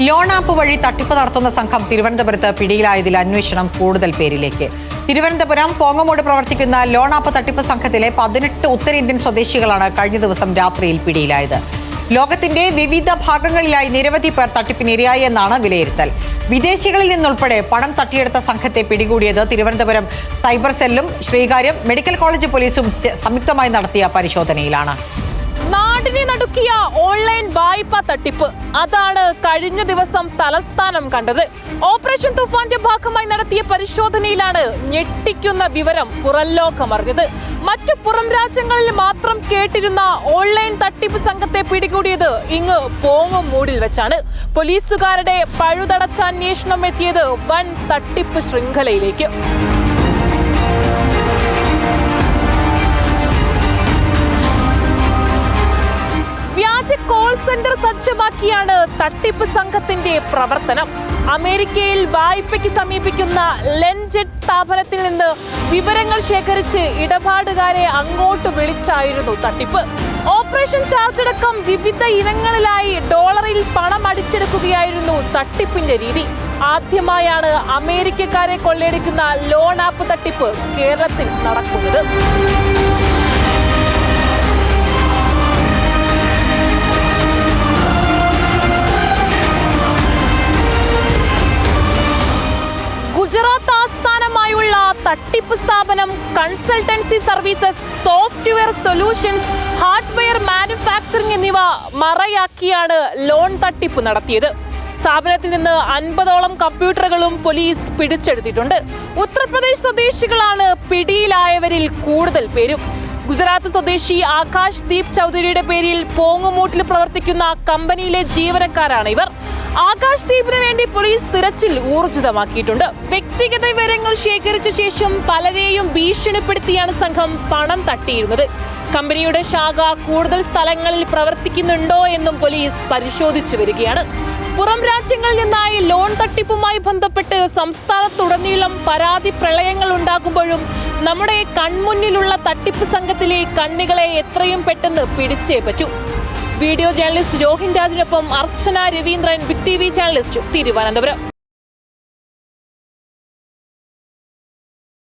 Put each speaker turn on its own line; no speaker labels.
Loan app വഴി തട്ടിപ്പ് നടത്തുന്ന സംഘം തിരുവനന്തപുരത്ത് പിടിയിലായതിൽ അന്വേഷണം കൂടുതൽ പേരിലേക്ക്. തിരുവനന്തപുരം പോങ്ങമൂട് പ്രവർത്തിക്കുന്ന ലോൺ ആപ്പ് തട്ടിപ്പ് സംഘത്തിലെ 18 ഉത്തരേന്ത്യൻ സ്വദേശികളാണ് കഴിഞ്ഞ ദിവസം രാത്രിയിൽ പിടിയിലായത്. ലോകത്തിന്റെ വിവിധ ഭാഗങ്ങളിലായി നിരവധി പേർ തട്ടിപ്പിനിരയായി എന്നാണ് വിലയിരുത്തൽ. വിദേശികളിൽ നിന്നുൾപ്പെടെ പണം തട്ടിയെടുത്ത സംഘത്തെ പിടികൂടിയത് തിരുവനന്തപുരം സൈബർ സെല്ലും ശ്രീകാര്യം മെഡിക്കൽ കോളേജ് പോലീസും സംയുക്തമായി നടത്തിയ പരിശോധനയിലാണ്.
നാടിനെ നടുക്കിയ ഓൺലൈൻ വായ്പാ തട്ടിപ്പ് അതാണ് കഴിഞ്ഞ ദിവസം തലസ്ഥാനം കണ്ടത്. ഓപ്പറേഷൻ തുഫാന്റെ ഭാഗമായി നടത്തിയ പരിശോധനയിലാണ് ഞെട്ടിക്കുന്ന വിവരം പുറംലോകമറിഞ്ഞത്. മറ്റു പുറം രാജ്യങ്ങളിൽ മാത്രം കേട്ടിരുന്ന ഓൺലൈൻ തട്ടിപ്പ് സംഘത്തെ പിടികൂടിയത് ഇങ്ങ് പോങ്ങമൂടിൽ വെച്ചാണ്. പോലീസുകാരുടെ പഴുതടച്ച അന്വേഷണം എത്തിയത് വൻ തട്ടിപ്പ് ശൃംഖലയിലേക്ക്. വ്യാജ കോൾ സെന്റർ സജ്ജമാക്കിയാണ് തട്ടിപ്പ് സംഘത്തിന്റെ പ്രവർത്തനം. അമേരിക്കയിൽ വായ്പയ്ക്ക് സമീപിക്കുന്ന ലെൻജെറ്റ് സ്ഥാപനത്തിൽ നിന്ന് വിവരങ്ങൾ ശേഖരിച്ച് ഇടപാടുകാരെ അങ്ങോട്ട് വിളിച്ചായിരുന്നു തട്ടിപ്പ്. ഓപ്പറേഷൻ ചാർജ് അടക്കം വിവിധ ഇനങ്ങളിലായി ഡോളറിൽ പണം അടിച്ചെടുക്കുകയായിരുന്നു തട്ടിപ്പിന്റെ രീതി. ആദ്യമായാണ് അമേരിക്കക്കാരെ കൊള്ളയടിക്കുന്ന ലോൺ ആപ്പ് തട്ടിപ്പ് കേരളത്തിൽ നടക്കുന്നത്. ഗുജറാത്ത് ആസ്ഥാനമായുള്ള തട്ടിപ്പ് സ്ഥാപനം consultancy services, software solutions, hardware manufacturing എന്നിവ മറയാക്കിയാണ് ലോൺ തട്ടിപ്പ് നടത്തിയത്. സ്ഥാപനത്തിൽ നിന്ന് 50ഓളം കമ്പ്യൂട്ടറുകളും പോലീസ് പിടിച്ചെടുത്തിട്ടുണ്ട്. ഉത്തർപ്രദേശ് സ്വദേശികളാണ് പിടിയിലായവരിൽ കൂടുതൽ പേരും. ഗുജറാത്ത് സ്വദേശി ആകാശ് ദീപ് ചൗധരിയുടെ പേരിൽ പോങ്ങുമൂട്ടിൽ പ്രവർത്തിക്കുന്ന കമ്പനിയിലെ ജീവനക്കാരാണ് ഇവർ. ആകാശ് ദീപിന് വേണ്ടി പോലീസ് തിരച്ചിൽ ഊർജിതമാക്കിയിട്ടുണ്ട്. വ്യക്തിഗത വിവരങ്ങൾ ശേഖരിച്ച ശേഷം പലരെയും ഭീഷണിപ്പെടുത്തിയാണ് സംഘം പണം തട്ടിയിരുന്നത്. കമ്പനിയുടെ ശാഖ കൂടുതൽ സ്ഥലങ്ങളിൽ പ്രവർത്തിക്കുന്നുണ്ടോ എന്നും പോലീസ് പരിശോധിച്ചു വരികയാണ്. പുറം രാജ്യങ്ങളിൽ നിന്നായി ലോൺ തട്ടിപ്പുമായി ബന്ധപ്പെട്ട് സംസ്ഥാനത്തുടനീളം പരാതി പ്രളയങ്ങൾ ഉണ്ടാകുമ്പോഴും നമ്മുടെ കൺമുന്നിലുള്ള തട്ടിപ്പ് സംഘത്തിലെ കണ്ണികളെ എത്രയും പെട്ടെന്ന് പിടിച്ചേ പറ്റൂ. വീഡിയോ ജേർണലിസ്റ്റ് രോഹിൻ രാജിനൊപ്പം അർച്ചന രവീന്ദ്രൻ, ബിഗ് TV ചാനലിസ്റ്റ്, തിരുവനന്തപുരം.